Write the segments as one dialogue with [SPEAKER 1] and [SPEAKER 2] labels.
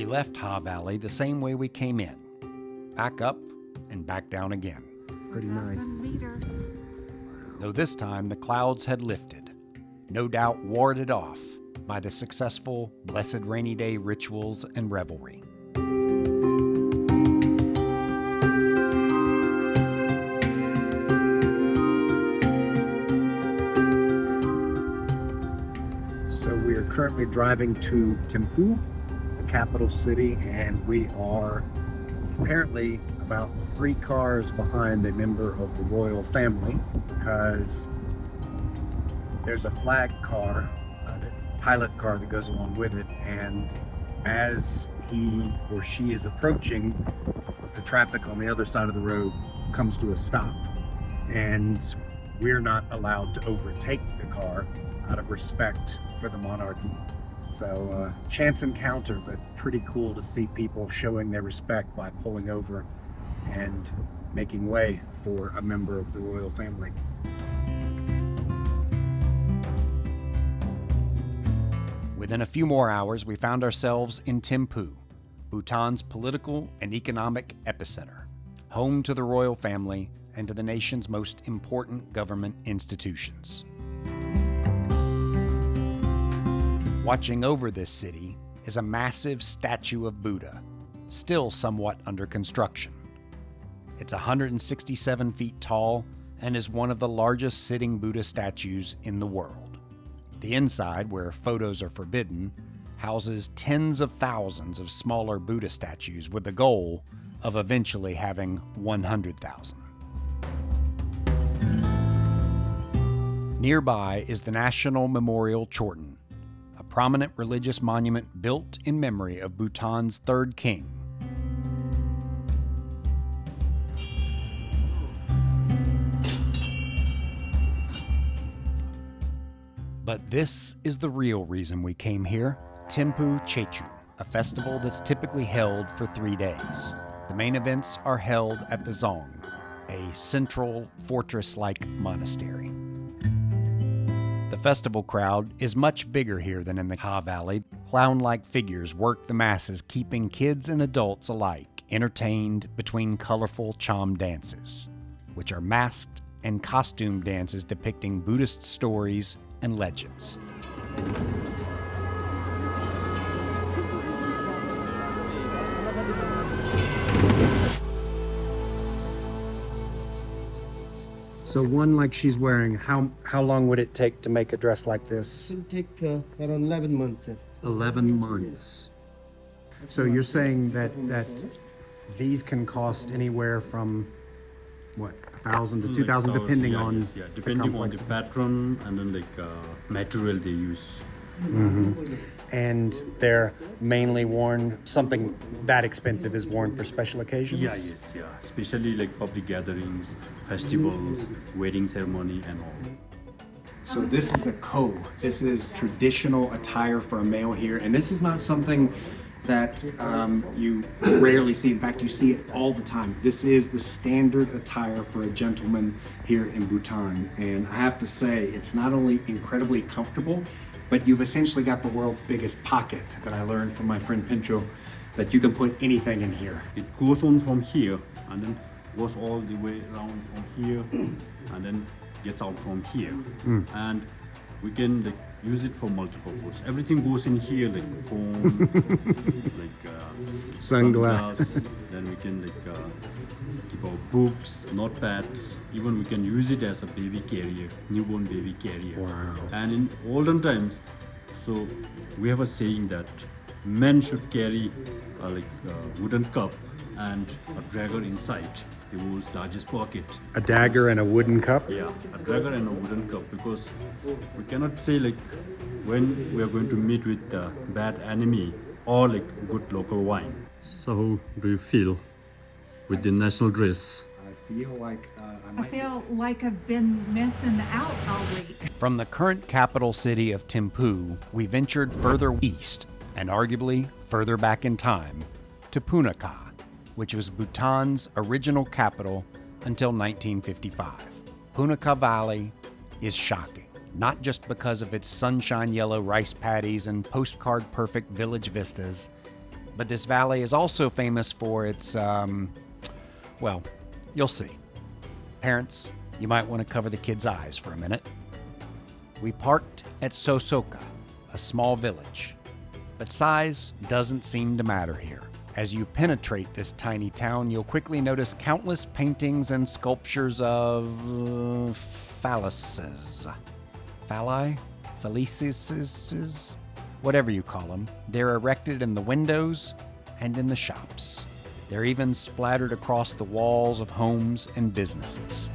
[SPEAKER 1] left Ha Valley the same way we came in. Back up and back down again.
[SPEAKER 2] Pretty nice.
[SPEAKER 3] Meters.
[SPEAKER 1] Though this time the clouds had lifted, no doubt warded off by the successful Blessed Rainy Day rituals and revelry.
[SPEAKER 2] So we are currently driving to Thimphu, the capital city, and we are apparently about 3 cars behind a member of the royal family, because there's a flag car, pilot car that goes along with it, and as he or she is approaching, the traffic on the other side of the road comes to a stop, and we're not allowed to overtake the car out of respect for the monarchy. So chance encounter, but pretty cool to see people showing their respect by pulling over and making way for a member of the royal family.
[SPEAKER 1] Within a few more hours, we found ourselves in Thimphu, Bhutan's political and economic epicenter, home to the royal family and to the nation's most important government institutions. Watching over this city is a massive statue of Buddha, still somewhat under construction. It's 167 feet tall and is one of the largest sitting Buddha statues in the world. The inside, where photos are forbidden, houses tens of thousands of smaller Buddha statues with the goal of eventually having 100,000. Nearby is the National Memorial Chorten, a prominent religious monument built in memory of Bhutan's third king. But this is the real reason we came here, Thimphu Tsechu, a festival that's typically held for 3 days. The main events are held at the Dzong, a central fortress-like monastery. The festival crowd is much bigger here than in the Ha Valley. Clown-like figures work the masses, keeping kids and adults alike entertained between colorful cham dances, which are masked and costume dances depicting Buddhist stories and legends.
[SPEAKER 2] So one like she's wearing, how long would it take to make a dress like this?
[SPEAKER 4] It will take around 11 months.
[SPEAKER 2] 11 months. So you're saying that these can cost anywhere from what, 1,000 to 2,000, depending on
[SPEAKER 5] depending on the pattern and then material they use.
[SPEAKER 2] Mm-hmm. And they're mainly worn, something that expensive is worn for special occasions?
[SPEAKER 5] Yeah, especially like public gatherings, festivals, wedding ceremony and all.
[SPEAKER 2] So this is a ko. This is traditional attire for a male here, and this is not something that you rarely see. In fact, you see it all the time. This is the standard attire for a gentleman here in Bhutan. And I have to say, it's not only incredibly comfortable, but you've essentially got the world's biggest pocket that I learned from my friend Pincho, that you can put anything in here.
[SPEAKER 5] It goes on from here and then goes all the way around from here and then gets out from here. And we can use it for multiple purposes. Everything goes in here, like phone, sunglasses. Then we can keep our books, notepads. Even we can use it as a baby carrier, newborn baby carrier.
[SPEAKER 2] Wow.
[SPEAKER 5] And in olden times, so we have a saying that men should carry a wooden cup and a dagger inside the world's largest pocket.
[SPEAKER 2] A dagger and a wooden cup?
[SPEAKER 5] Yeah, a dagger and a wooden cup, because we cannot say when we are going to meet with a bad enemy or good local wine. So how do you feel with the national dress?
[SPEAKER 2] I feel like
[SPEAKER 3] I've been missing out all week.
[SPEAKER 1] From the current capital city of Thimphu, we ventured further east, and arguably further back in time, to Punakha, which was Bhutan's original capital until 1955. Punakha Valley is shocking, not just because of its sunshine yellow rice paddies and postcard-perfect village vistas, But this valley is also famous for its, well, you'll see. Parents, you might want to cover the kids' eyes for a minute. We parked at Sopsokha, a small village. But size doesn't seem to matter here. As you penetrate this tiny town, you'll quickly notice countless paintings and sculptures of phalluses. Phalli? Phallices? Whatever you call them. They're erected in the windows and in the shops. They're even splattered across the walls of homes and businesses.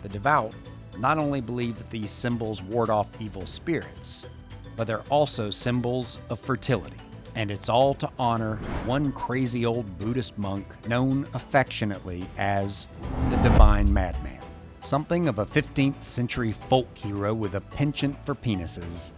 [SPEAKER 1] The devout not only believe that these symbols ward off evil spirits, but they're also symbols of fertility. And it's all to honor one crazy old Buddhist monk known affectionately as the Divine Madman. Something of a 15th century folk hero with a penchant for penises,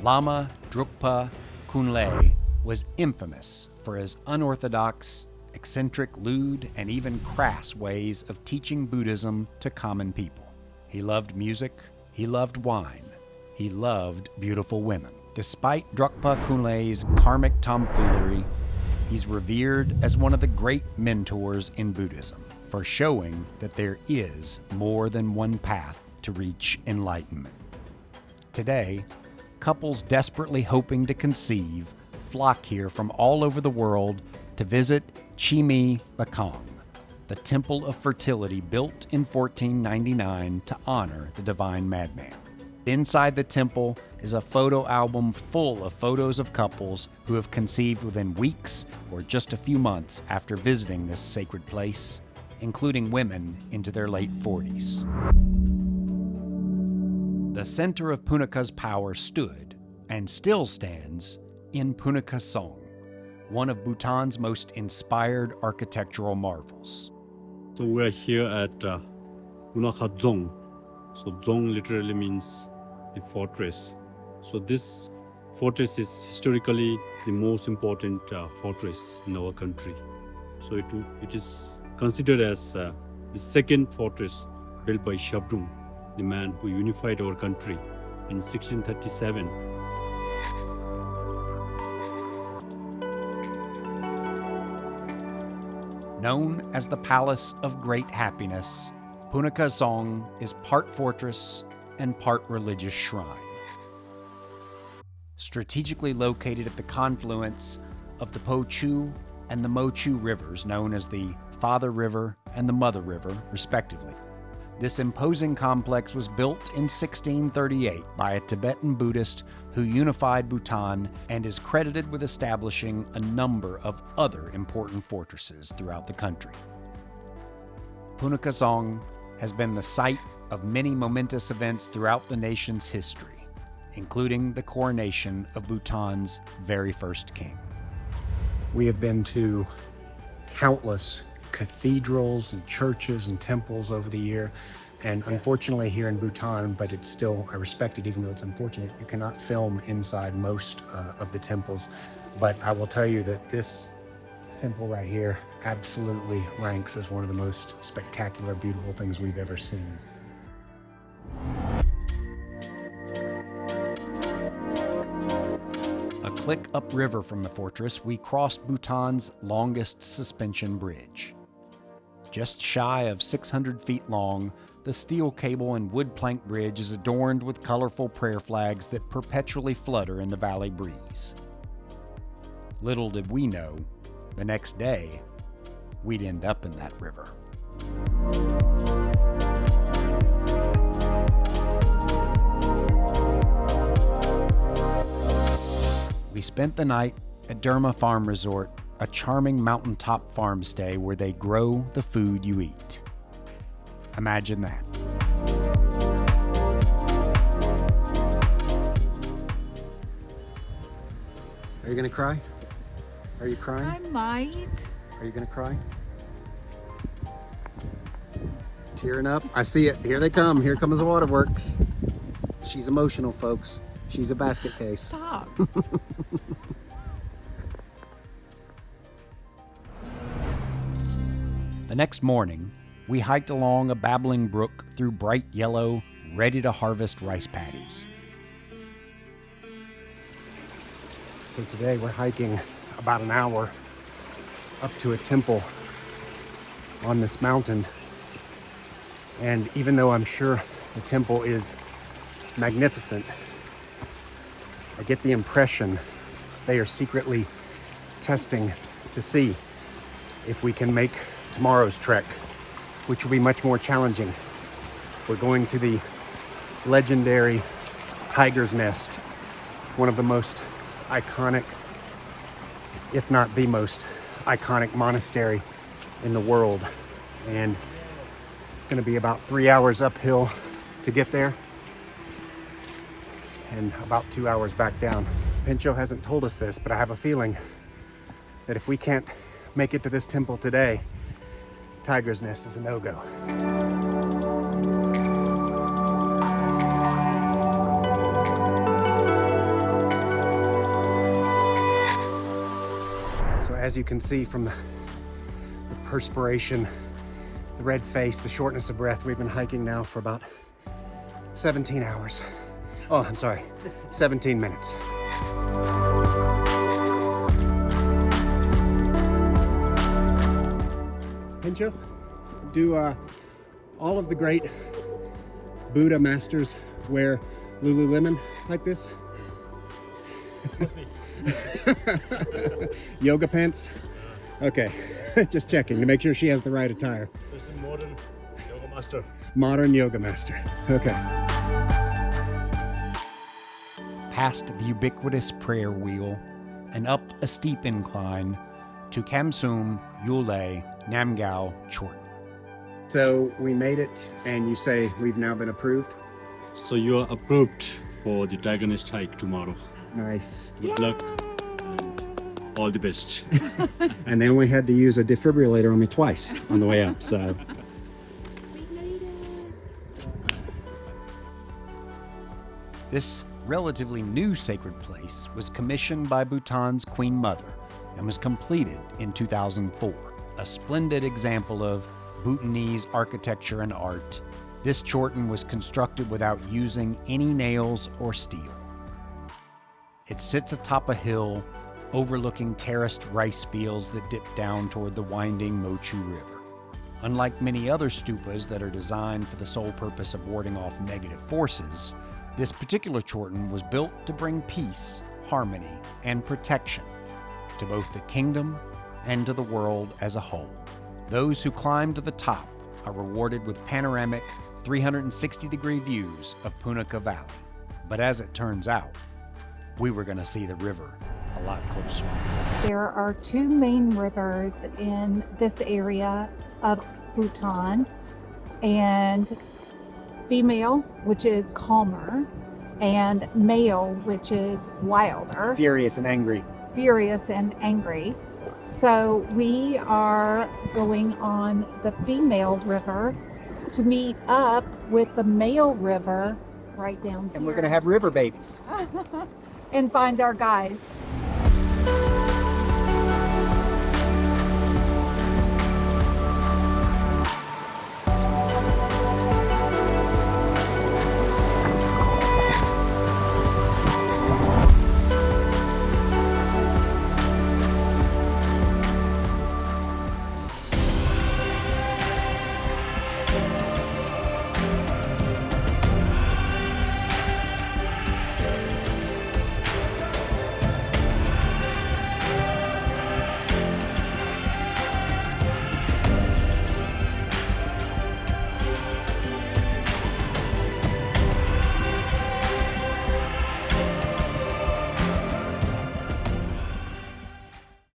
[SPEAKER 1] Lama Drukpa Kunle was infamous for his unorthodox, eccentric, lewd, and even crass ways of teaching Buddhism to common people. He loved music, he loved wine, he loved beautiful women. Despite Drukpa Kunle's karmic tomfoolery, he's revered as one of the great mentors in Buddhism for showing that there is more than one path to reach enlightenment. Today, couples desperately hoping to conceive flock here from all over the world to visit Chimi Lhakhang, the Temple of Fertility built in 1499 to honor the Divine Madman. Inside the temple is a photo album full of photos of couples who have conceived within weeks or just a few months after visiting this sacred place, including women into their late 40s. The center of Punakha's power stood, and still stands, in Punakha Dzong, one of Bhutan's most inspired architectural marvels.
[SPEAKER 5] So we're here at Punakha Dzong. So Dzong literally means the fortress. So this fortress is historically the most important fortress in our country. So it is considered as the second fortress built by Shabdung, the man who unified our country in 1637.
[SPEAKER 1] Known as the Palace of Great Happiness, Punakha Dzong is part fortress and part religious shrine. Strategically located at the confluence of the Po Chhu and the Mo Chhu rivers, known as the Father River and the Mother River, respectively. This imposing complex was built in 1638 by a Tibetan Buddhist who unified Bhutan and is credited with establishing a number of other important fortresses throughout the country. Punakha Dzong has been the site of many momentous events throughout the nation's history, including the coronation of Bhutan's very first king.
[SPEAKER 2] We have been to countless cathedrals and churches and temples over the year, and unfortunately here in Bhutan, but it's still, I respect it even though it's unfortunate, you cannot film inside most of the temples. But I will tell you that this temple right here absolutely ranks as one of the most spectacular, beautiful things we've ever seen.
[SPEAKER 1] A click upriver from the fortress, we crossed Bhutan's longest suspension bridge. Just shy of 600 feet long, the steel cable and wood plank bridge is adorned with colorful prayer flags that perpetually flutter in the valley breeze. Little did we know, the next day, we'd end up in that river. We spent the night at Derma Farm Resort, a charming mountaintop farm stay where they grow the food you eat. Imagine that.
[SPEAKER 2] Are you gonna cry? Are you crying?
[SPEAKER 3] I might.
[SPEAKER 2] Are you gonna cry? Tearing up? I see it. Here they come. Here comes the waterworks. She's emotional, folks. She's a basket case.
[SPEAKER 3] Stop.
[SPEAKER 1] The next morning, we hiked along a babbling brook through bright yellow, ready-to-harvest rice paddies.
[SPEAKER 2] So today we're hiking about an hour up to a temple on this mountain. And even though I'm sure the temple is magnificent, I get the impression they are secretly testing to see if we can make tomorrow's trek, which will be much more challenging. We're going to the legendary Tiger's Nest, one of the most iconic, if not the most iconic monastery in the world. And it's going to be about 3 hours uphill to get there and about 2 hours back down. Pincho hasn't told us this, but I have a feeling that if we can't make it to this temple today, Tiger's Nest is a no-go. So as you can see from the perspiration, the red face, the shortness of breath, we've been hiking now for about 17 hours. Oh, I'm sorry, 17 minutes. Pincho, do all of the great Buddha masters wear Lululemon like this? Yoga pants? Okay, just checking to make sure she has the right attire.
[SPEAKER 5] Just a modern yoga master.
[SPEAKER 2] Modern yoga master, okay.
[SPEAKER 1] Past the ubiquitous prayer wheel and up a steep incline to Khamsum, Yulley, Namgyal, Chorten.
[SPEAKER 2] So we made it, and you say we've now been approved?
[SPEAKER 5] So you are approved for the Tiger Nest hike tomorrow.
[SPEAKER 2] Nice.
[SPEAKER 5] Good luck and all the best.
[SPEAKER 2] And then we had to use a defibrillator on me twice on the way up, so.
[SPEAKER 1] This relatively new sacred place was commissioned by Bhutan's Queen Mother and was completed in 2004. A splendid example of Bhutanese architecture and art, this Chorten was constructed without using any nails or steel. It sits atop a hill overlooking terraced rice fields that dip down toward the winding Chhu River. Unlike many other stupas that are designed for the sole purpose of warding off negative forces, this particular Chorten was built to bring peace, harmony, and protection to both the kingdom and to the world as a whole. Those who climb to the top are rewarded with panoramic 360-degree views of Punakha Valley. But as it turns out, we were going to see the river a lot closer.
[SPEAKER 3] There are two main rivers in this area of Bhutan, and female, which is calmer, and male, which is wilder.
[SPEAKER 2] Furious and angry.
[SPEAKER 3] Furious and angry. So we are going on the female river to meet up with the male river right down here.
[SPEAKER 2] And we're gonna have river babies.
[SPEAKER 3] And find our guides.